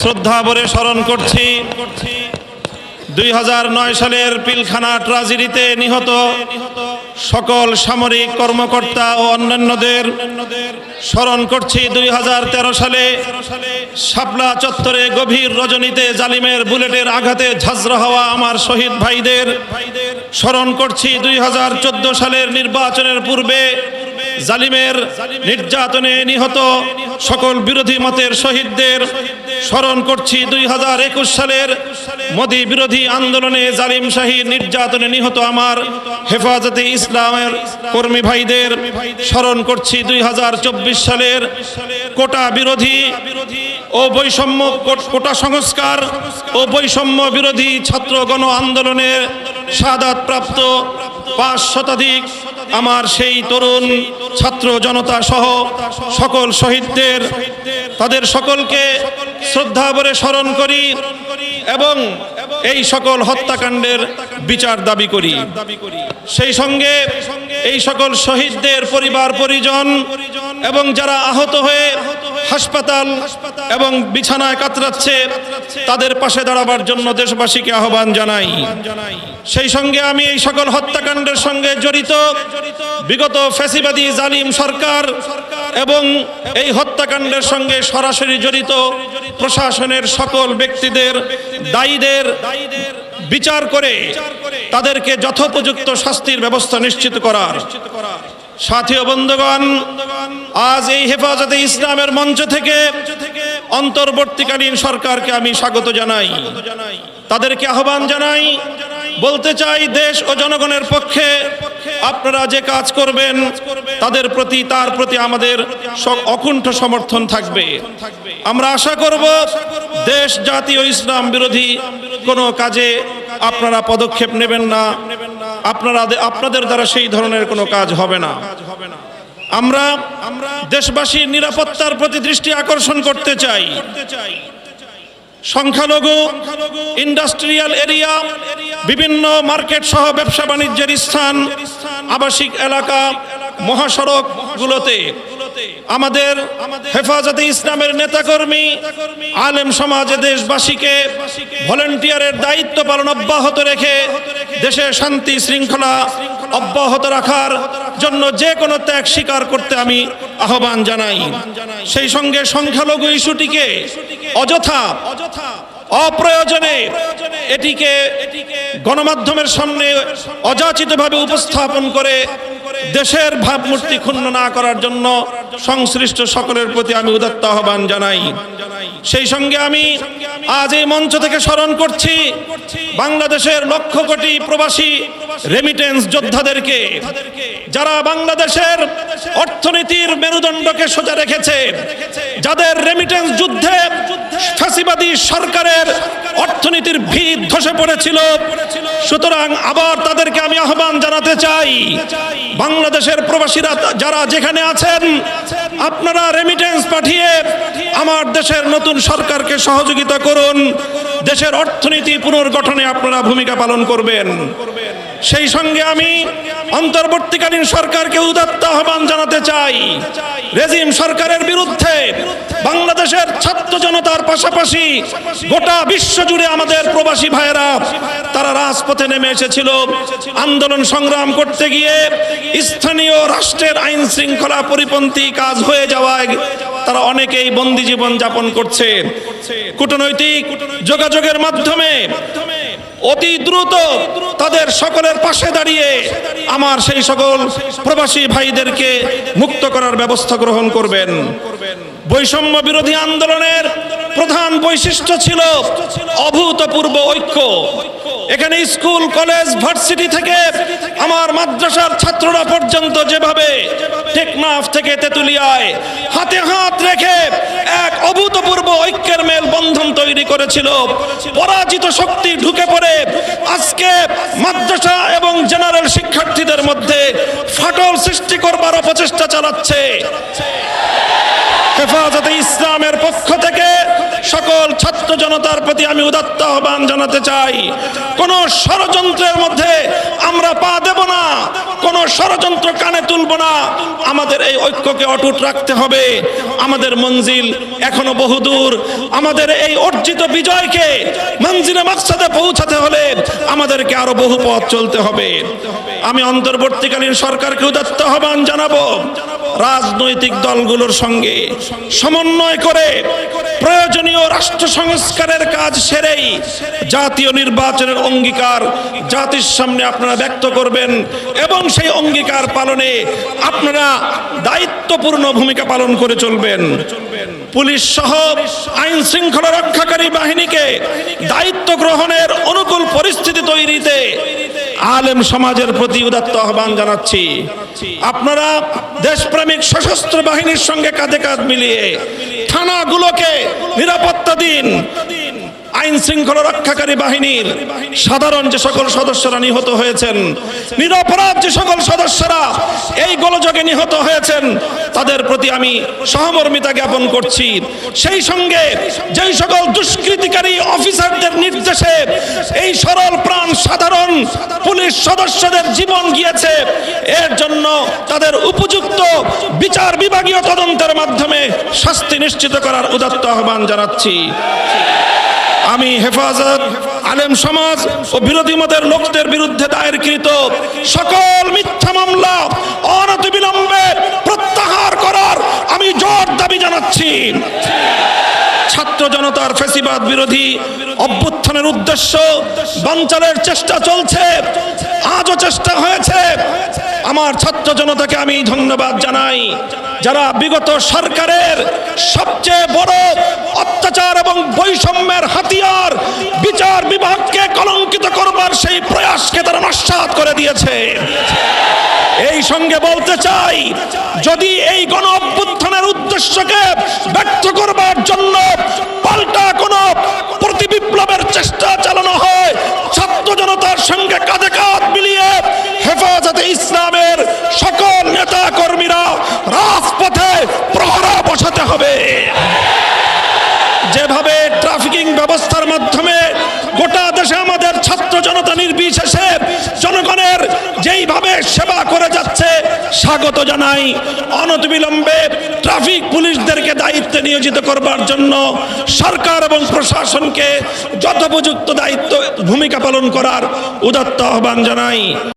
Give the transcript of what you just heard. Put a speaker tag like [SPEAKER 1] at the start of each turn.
[SPEAKER 1] শ্রদ্ধা ভরে স্মরণ করছি 2009 সালের পিলখানা ট্রাজেডিতে নিহত সকল সামরিক কর্মকর্তা ও অন্যান্যদের স্মরণ করছি 2013 সালে শাপলা চত্বরে গভীর রজনীতে জালিমের বুলেটের আঘাতে ঝাঁঝরা হওয়া আমার শহীদ ভাইদের স্মরণ করছি 2014 সালের নির্বাচনের পূর্বে জালিমের নির্যাতনে নিহত সকল বিরোধী মতের শহীদদের স্মরণ করছি 2021 সালের মোদি বিরোধী আন্দোলনে জালিম শাহীর নির্যাতনে নিহত আমার হেফাজতে ইসলামের কর্মী ভাইদের স্মরণ করছি 2024 সালের কোটা বিরোধী ও বৈষম্য কোটা সংস্কার ও বৈষম্য বিরোধী ছাত্র গণ আন্দোলনের শাহাদাতপ্রাপ্ত 5 শতাধিক আমার সেই তরুণ ছাত্র জনতা সহ সকল শহীদদের তাদের সকলকে শ্রদ্ধা ভরে স্মরণ করি এবং এই সকল হত্যাকাণ্ডের বিচার দাবি করি। সেই সঙ্গে এই সকল শহীদদের পরিবার পরিজন এবং যারা আহত হয়ে হাসপাতাল এবং বিছানায় কাতরাচ্ছে তাদের পাশে দাঁড়াবার জন্য দেশবাসীকে আহ্বান জানাই। সেই সঙ্গে আমি এই সকল হত্যাকাণ্ডের সঙ্গে জড়িত বিগত ফ্যাসিবাদী জালিম সরকার এবং এই হত্যাকাণ্ডের সঙ্গে সরাসরি জড়িত প্রশাসনের সকল ব্যক্তিদের দায়ীদের বিচার করে তাদেরকে যথোপযুক্ত শাস্তির ব্যবস্থা নিশ্চিত করার সাথী ও বন্ধুগণ, আজ এই হেফাজতে ইসলামের মঞ্চ থেকে অন্তর্বর্তীকালীন সরকারকে আমি স্বাগত জানাই, তাদেরকে আহ্বান জানাই, বলতে চাই দেশ ও জনগণের পক্ষে আপনারা যে কাজ করবেন তার প্রতি আমাদের অকুণ্ঠ সমর্থন থাকবে। আমরা আশা করব দেশ জাতি ও ইসলাম বিরোধী কোনো কাজে আপনারা পদক্ষেপ নেবেন না, আপনাদের দ্বারা সেই ধরনের কোনো কাজ হবে না। আমরা দেশবাসীর নিরাপত্তার প্রতি দৃষ্টি আকর্ষণ করতে চাই। সংখ্যালঘু ইন্ডাস্ট্রিয়াল এরিয়া, বিভিন্ন মার্কেট সহ ব্যবসা বাণিজ্যের স্থান, আবাসিক এলাকা, মহাসড়কগুলোতে আমাদের হেফাজতে ইসলামের নেতাকর্মী আলেম সমাজে দেশবাসীকে ভলেন্টিয়ারের দায়িত্ব পালন অব্যাহত রেখে দেশে শান্তি শৃঙ্খলা অব্যাহত রাখার জন্য যে কোনো ত্যাগ স্বীকার করতে আমি আহ্বান জানাই। সেই সঙ্গে সংখ্যালঘু ইস্যুটিকে অযথা অপ্রয়োজনে এটিকে গণমাধ্যমের সামনে অযাচিতভাবে উপস্থাপন করে দেশের ভাবমূর্তি ক্ষুণ্ণ না করার জন্য সংশ্লিষ্ট সকলের প্রতি আমি উদাত্ত আহ্বান জানাই। সেই সঙ্গে আমি আজ এই মঞ্চ থেকে স্মরণ করছি বাংলাদেশের লক্ষ কোটি প্রবাসী রেমিটেন্স যোদ্ধাদেরকে, যারা বাংলাদেশের অর্থনীতির মেরুদণ্ডকে সোজা রেখেছে, যাদের রেমিটেন্স যুদ্ধে ফ্যাসিবাদী সরকারের অর্থনীতির ভিত ধসে পড়েছিল। সুতরাং আবার তাদেরকে আমি আহ্বান জানাতে চাই, বাংলাদেশের প্রবাসীরা যারা যেখানে আছেন আপনারা রেমিটেন্স পাঠিয়ে আমার দেশের নতুন সরকারকে সহযোগিতা করুন, দেশের অর্থনীতি পুনর্গঠনে আপনারা ভূমিকা পালন করবেন। সেই সঙ্গে আমি অন্তর্বর্তীকালীন সরকারকে উদাত্ত আহ্বান জানাতে চাই, রেজিম সরকারের বিরুদ্ধে বাংলাদেশের ছাত্র জনতার পাশাপাশি গোটা বিশ্ব জুড়ে আমাদের প্রবাসী ভাইয়েরা তারা রাজপথে নেমে এসেছিল আন্দোলন সংগ্রাম করতে গিয়ে। স্থানীয় রাষ্ট্রের আইন শৃঙ্খলা পরিপন্থী কাজ হয়ে যাওয়ায় তারা অনেকেই বন্দী জীবন যাপন করছে। কূটনৈতিক যোগাযোগের মাধ্যমে অতি দ্রুত তাদের সকলের পাশে দাঁড়িয়ে আমার সেই সকল প্রবাসী ভাইদেরকে মুক্ত করার ব্যবস্থা গ্রহণ করবেন। বৈষম্য বিরোধী আন্দোলনের প্রধান বৈশিষ্ট্য ছিল অভূতপূর্ব ঐক্য। এখানে স্কুল, কলেজ, ভার্সিটি থেকে আমার মাদ্রাসার ছাত্ররা পর্যন্ত যেভাবে টেকনাফ থেকে তেতুলিয়ায় হাতে হাত রেখে এক অভূতপূর্ব ঐক্যের মেল বন্ধন তৈরি করেছিল, পরাজিত শক্তি ঢুকে পড়ে আজকে মাদ্রাসা এবং জেনারেল শিক্ষার্থীদের মধ্যে ফাটল সৃষ্টি করবার অপচেষ্টা চালাচ্ছে। হেফাজতে ইসলামের পক্ষ থেকে সকল ছাত্র জনতার প্রতি আমি উদাত্ত আহ্বান জানাতে চাই, কোন ষড়যন্ত্রের মধ্যে আমরা পা দেব না, কোন ষড়যন্ত্র কানে তুলব না। আমাদের এই ঐক্যকে অটুট রাখতে হবে। আমাদের মঞ্জিল এখনো বহুদূর। আমাদের এই অর্জিত বিজয়কে মঞ্জিলে মাকসাদে পৌঁছাতে হলে আমাদেরকে আরো বহু পথ চলতে হবে। আমি অন্তর্বর্তীকালীন সরকারকে উদাত্ত আহ্বান জানাবো, রাজনৈতিক দলগুলোর সঙ্গে সমন্বয় করে প্রয়োজনীয় রাষ্ট্র সংস্কারের কাজ সেরেই জাতীয় নির্বাচনের অঙ্গীকার জাতির সামনে আপনারা ব্যক্ত করবেন এবং সেই অঙ্গীকার পালনে আপনারা দায়িত্বপূর্ণ ভূমিকা পালন করে চলবেন। পুলিশ সহ আইন শৃঙ্খলা রক্ষাকারী বাহিনীকে দায়িত্ব গ্রহণের অনুকূল পরিস্থিতি তৈরিতে আলেম সমাজের প্রতি উদাত্ত আহ্বান জানাচ্ছি। আপনারা দেশপ্রেমিক সশস্ত্র বাহিনীর সঙ্গে কাঁধে কাঁধ মিলিয়ে থানাগুলোকে নিরাপত্তা দিন। আইন শৃঙ্খলা রক্ষাকারী বাহিনীর সাধারণ যে সকল সদস্যরা নিহত হয়েছেন, নিরপরাধ যে সকল সদস্যরা এই গোলযোগে নিহত হয়েছেন, তাদের প্রতি আমি সহমর্মিতা জ্ঞাপন করছি। সেই সঙ্গে যেই সকল দুষ্কৃতিকারী অফিসারদের নির্দেশে এই সরল প্রাণ সাধারণ পুলিশ সদস্যদের জীবন গিয়েছে, এর জন্য তাদের উপযুক্ত বিচার বিভাগীয় তদন্তের মাধ্যমে শাস্তি নিশ্চিত করার উদাত্ত আহ্বান জানাচ্ছি। আমি হেফাজত, আলেম সমাজ ও বিরোধী মতের লোকদের বিরুদ্ধে দায়েরকৃত সকল মিথ্যা মামলা অনতিবিলম্বে প্রত্যাহার করার আমি জোর দাবি জানাচ্ছি। ছাত্র জনতার ফ্যাসিবাদ বিরোধী অভ্যুত্থানের উদ্দেশ্য বানচালের চেষ্টা চলছে, আজও চেষ্টা হয়েছে। আমার ছাত্র জনতাকে আমি ধন্যবাদ জানাই, যারা বিগত সরকারের সবচেয়ে বড় অত্যাচার এবং বৈষম্যের হাতিয়ার বিচার বিভাগকে কলঙ্কিত করবার সেই প্রয়াসকে তারা নস্যাৎ করে দিয়েছে। এই সঙ্গে বলতে চাই, যদি এই গণ অভ্যুত্থানের উদ্দেশ্যকে ব্যর্থ করবার জন্য পাল্টা কোনো প্রতিবিপ্লবের চেষ্টা চালানো হয়, ছাত্র জনতার সঙ্গে কাঁধে কাঁধ মিলিয়ে হেফাজতে ইসলামের সকল নেতা কর্মীরা রাজপথে প্রহরা বসাতে হবে। যেভাবে ট্রাফিকিং ব্যবস্থার মাধ্যমে গোটা দেশে আমাদের ছাত্র জনতা নির্বিশেষে জনগণের যেইভাবে সেবা করে যাচ্ছে, স্বাগত জানাই। অনতিবিলম্বে ট্রাফিক পুলিশদেরকে দায়িত্বে নিয়োজিত করবার জন্য সরকার এবং প্রশাসনকে যথোপযুক্ত দায়িত্ব ভূমিকা পালন করার উদাত্ত আহ্বান জানাই।